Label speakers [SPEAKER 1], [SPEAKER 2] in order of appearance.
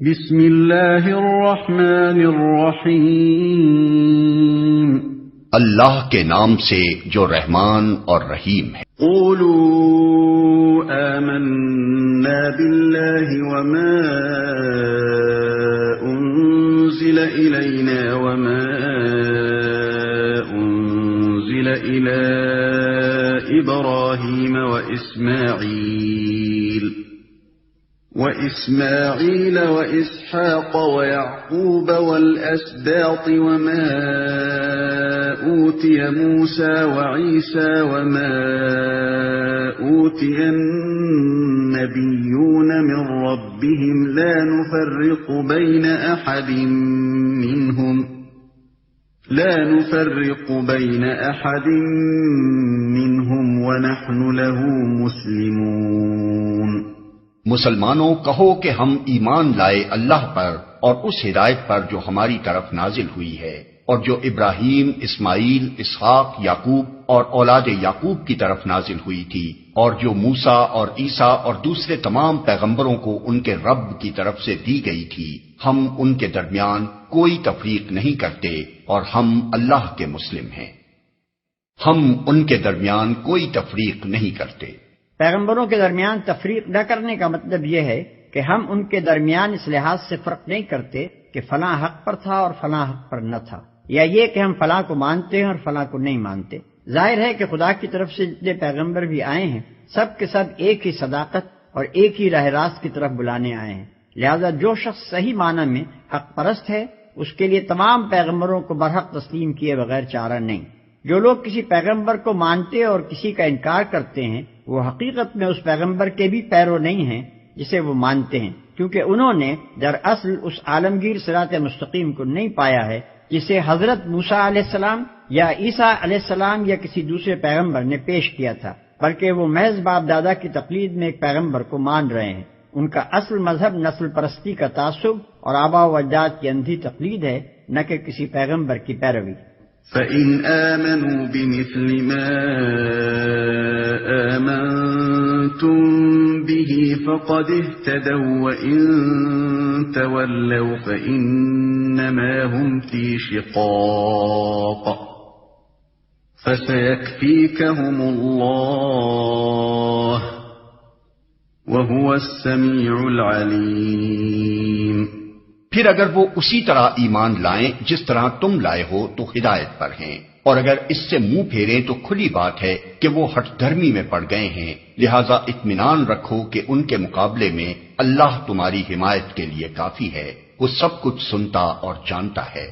[SPEAKER 1] بسم اللہ الرحمن الرحیم،
[SPEAKER 2] اللہ کے نام سے جو رحمان اور رحیم ہے۔
[SPEAKER 1] قولوا آمنا باللہ وما انزل الینا وما انزل الی ابراہیم وإسماعيل وإسحاق ويعقوب والأسباط وما أوتي موسى وعيسى وما أوتي النبيون من ربهم لا نفرق بين أحد منهم ونحن له مسلمون۔
[SPEAKER 2] مسلمانوں کہو کہ ہم ایمان لائے اللہ پر اور اس ہدایت پر جو ہماری طرف نازل ہوئی ہے اور جو ابراہیم، اسماعیل، اسحاق، یعقوب اور اولاد یعقوب کی طرف نازل ہوئی تھی، اور جو موسیٰ اور عیسیٰ اور دوسرے تمام پیغمبروں کو ان کے رب کی طرف سے دی گئی تھی۔ ہم ان کے درمیان کوئی تفریق نہیں کرتے اور ہم اللہ کے مسلم ہیں۔ ہم ان کے درمیان کوئی تفریق نہیں کرتے۔
[SPEAKER 3] پیغمبروں کے درمیان تفریق نہ کرنے کا مطلب یہ ہے کہ ہم ان کے درمیان اس لحاظ سے فرق نہیں کرتے کہ فلاں حق پر تھا اور فلاں حق پر نہ تھا، یا یہ کہ ہم فلاں کو مانتے ہیں اور فلاں کو نہیں مانتے۔ ظاہر ہے کہ خدا کی طرف سے جتنے پیغمبر بھی آئے ہیں سب کے سب ایک ہی صداقت اور ایک ہی راہ راست کی طرف بلانے آئے ہیں، لہذا جو شخص صحیح معنی میں حق پرست ہے اس کے لیے تمام پیغمبروں کو برحق تسلیم کیے بغیر چارہ نہیں۔ جو لوگ کسی پیغمبر کو مانتے اور کسی کا انکار کرتے ہیں وہ حقیقت میں اس پیغمبر کے بھی پیرو نہیں ہیں جسے وہ مانتے ہیں، کیونکہ انہوں نے دراصل اس عالمگیر صراط مستقیم کو نہیں پایا ہے جسے حضرت موسیٰ علیہ السلام یا عیسیٰ علیہ السلام یا کسی دوسرے پیغمبر نے پیش کیا تھا، بلکہ وہ محض باپ دادا کی تقلید میں ایک پیغمبر کو مان رہے ہیں۔ ان کا اصل مذہب نسل پرستی کا تعصب اور آباء و اجداد کی اندھی تقلید ہے، نہ کہ کسی پیغمبر کی پیروی۔
[SPEAKER 1] فَإِنْ آمَنُوا بِمِثْلِ مَا آمَنْتُمْ بِهِ فَقَدِ اهْتَدَوْا وَإِنْ تَوَلَّوْا فَإِنَّمَا هُمْ فِي شِقَاقٍ فَسَيَكْفِيكَهُمُ اللَّهُ وَهُوَ السَّمِيعُ الْعَلِيمُ۔
[SPEAKER 2] پھر اگر وہ اسی طرح ایمان لائیں جس طرح تم لائے ہو تو ہدایت پر ہیں، اور اگر اس سے منہ پھیریں تو کھلی بات ہے کہ وہ ہٹ دھرمی میں پڑ گئے ہیں، لہذا اطمینان رکھو کہ ان کے مقابلے میں اللہ تمہاری حمایت کے لیے کافی ہے، وہ سب کچھ سنتا اور جانتا ہے۔